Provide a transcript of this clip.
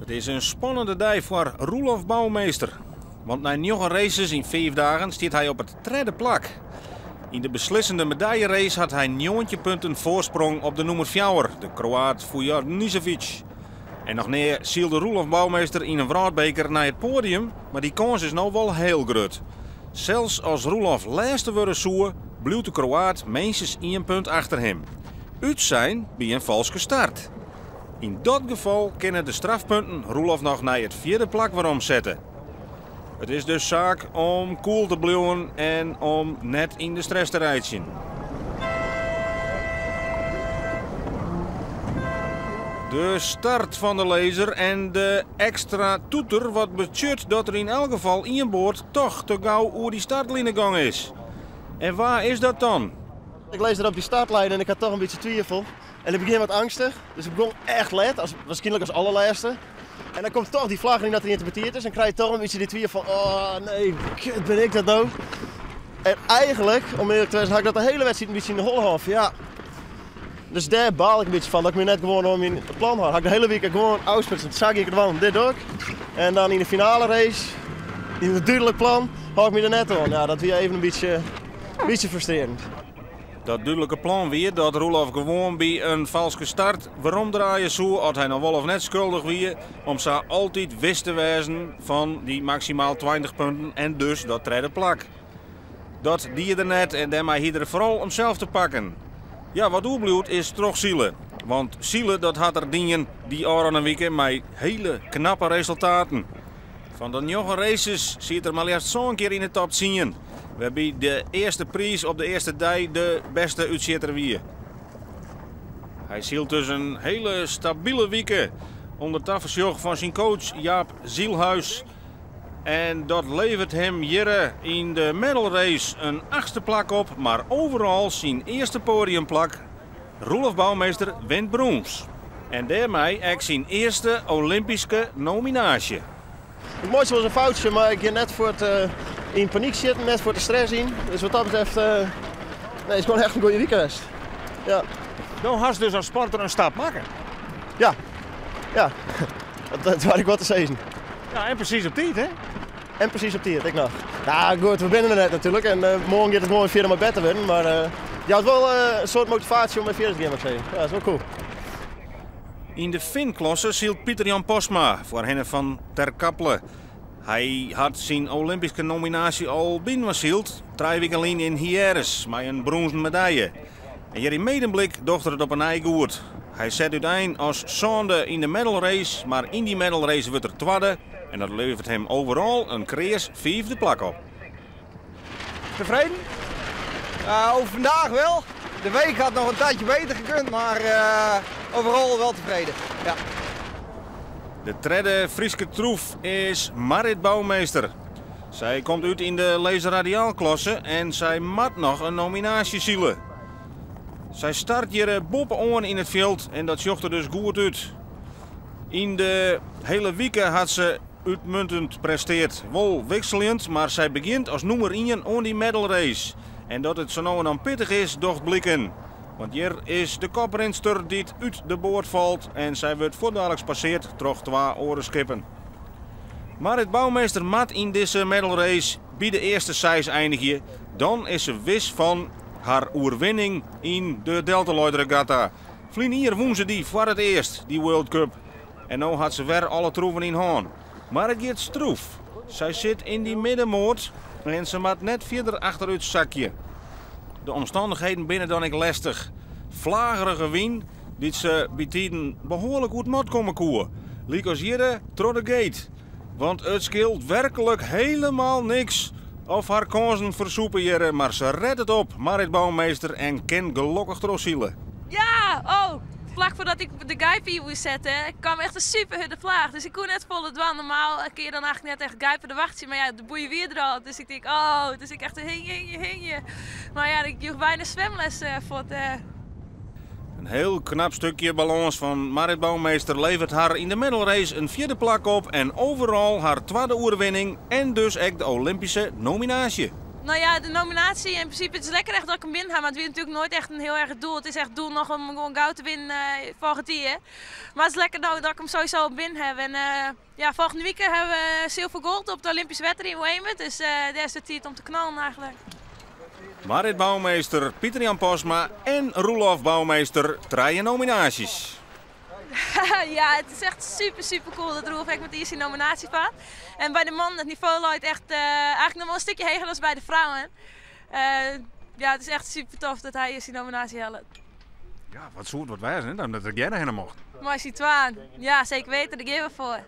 Het is een spannende dag voor Roelof Bouwmeester. Want na 9 races in 5 dagen staat hij op het derde plak. In de beslissende medaillerace had hij 9 punten voorsprong op de nummer 4, de Kroaat Vujar Nižević. En nog neer zielde Roelof Bouwmeester in een wereldbeker naar het podium, maar die kans is nou wel heel groot. Zelfs als Roelof laatste worden zoer, blijft de Kroaat minstens 1 punt achter hem. Uit zijn bij een valse start. In dat geval kunnen de strafpunten Roelof nog naar het 4e plak weer omzetten. Het is dus zaak om cool te blijven en om net in de stress te rijden. De start van de laser en de extra toeter wat betekent dat er in elk geval 1 boord toch te gauw over die startlijngang is. En waar is dat dan? Ik lees er op die startlijn en ik had toch een beetje twijfel. En ik begin wat angstig, dus ik begon echt let, waarschijnlijk als allerlaatste. En dan komt toch die vlaggeling dat er geïnterpreteerd is en krijg je toch een beetje die twijfel van, oh nee, kut, ben ik dat nou? En eigenlijk, om eerlijk te zijn, had ik dat de hele wedstrijd een beetje in de holle half. Ja. Dus daar baal ik een beetje van, dat ik me net gewoon om in het plan had. Had ik de hele week gewoon uitspitsen, zag ik het gewoon, dit ook. En dan in de finale race, in het duidelijk plan, had ik me er net aan. Ja, dat was even een beetje frustrerend. Dat duidelijke plan weer dat Roelof gewoon bij een valse start waarom draaien zo als hij nog wel of net schuldig weer om ze altijd wist te wijzen van die maximaal 20 punten en dus dat derde plak. Dat die er net en daarmee hier er vooral om zelf te pakken. Ja, wat oerbloed is toch Ziele. Want Ziele dat had er dingen die een week met hele knappe resultaten. Van de 9 races zit er maar eerst zo'n keer in de top 10. We hebben de eerste prijs op de eerste dag de beste uitzitter weer. Hij zielt dus een hele stabiele week onder tafelsjoch van zijn coach Jaap Zielhuis. En dat levert hem hier in de medal race een 8e plak op, maar overal zijn eerste podiumplak. Roelof Bouwmeester wint brons. En daarmee ook zijn eerste Olympische nominatie. Het mooiste was een foutje, maar ik ging net voor het in paniek zitten, net voor de stress in. Dus wat dat betreft, nee, het is gewoon echt een goede week geweest. Ja. Nou had dus als sporter een stap maken. Ja. Dat was ik wat te zeggen. Ja, en precies op tijd, hè? En precies op tijd, ik nog. Nou goed, we binnen er net natuurlijk en morgen gaat het gewoon weer naar bed te winnen. Maar je had wel een soort motivatie om met verder te gaan, mag ik zeggen. Ja, dat is wel cool. In de finklasse zielt Pieter-Jan Posma voor hen van Ter Kappelen. Hij had zijn Olympische nominatie al binnengezield, 3 weken alleen in Hyères, met een bronzen medaille. En hier in Medemblik dochter het op een eigen goed. Hij zet uiteindelijk als zonde in de medal race, maar in die medal race wordt er tweede. En dat levert hem overal een krees 5e plak op. Tevreden? Over vandaag wel. De week had nog een tijdje beter gekund, maar overal wel tevreden. Ja. De derde Frieske troef is Marit Bouwmeester. Zij komt uit in de laser radiaalklasse en zij mat nog een nominatie zielen. Zij start hier bovenaan in het veld en dat zocht er dus goed uit. In de hele week had ze uitmuntend presteerd. Wel wisselend, maar zij begint als nummer 1 aan die medal race. En dat het zo nou en dan pittig is, docht blikken. Want hier is de koprenster die uit de boord valt en zij wordt voordelig passeerd door 2 orenskippen. Marit Bouwmeester mat in deze medal race bij de eerste 6 eindigen. Dan is ze wis van haar oerwinning in de Deltaloid Regatta. Hier won ze die voor het eerst, die World Cup. En nu had ze weer alle troeven in hand. Maar het gaat stroef. Zij zit in die middenmoot en ze maakt net verder achteruit zakje. De omstandigheden binnen dan ik lastig. Vlagerige wind, die ze bij tijden behoorlijk goed mot komen koeren. Liek als hier door de gate. Want het scheelt werkelijk helemaal niks of haar kansen versoepen hier, maar ze redt het op, Marit Bouwmeester, en kan gelukkig terugzielen. Ja, oh, vlak voordat ik de gijper moest zetten, kwam echt een super hudde vlaag. Dus ik kon net volle dwan. Normaal kun je dan eigenlijk net echt gijper de wacht zien, maar ja, de boeien weer er al. Dus ik denk, oh, dus ik echt hing je. Maar ja, ik joeg bijna zwemles voor het... Een heel knap stukje balans van Marit Bouwmeester levert haar in de medal race een 4e plak op en overal haar 2e oerwinning en dus ook de Olympische nominatie. Nou ja, de nominatie in principe, het is lekker echt dat ik hem binnen ga, maar het is natuurlijk nooit echt een heel erg doel. Het is echt doel nog om gewoon goud te winnen volgend jaar. Maar het is lekker dat ik hem sowieso binnen heb. En ja, volgende week hebben we zilver gold op de Olympische wedstrijd in Weymouth, dus daar is het tijd om te knallen eigenlijk. Marit Bouwmeester, Pieter-Jan Posma en Roelof Bouwmeester draaien nominaties. Ja, het is echt super cool dat Roelof echt met de eerste nominatie van. En bij de mannen het niveau loopt echt eigenlijk nog wel een stukje hoger dan bij de vrouwen. Ja, het is echt super tof dat hij eerst die nominatie helpt. Ja, wat soort wat wij zijn, dan dat ik jij naar hen mocht. Mooi Situaan. Ja, zeker weten, daar geven we voor.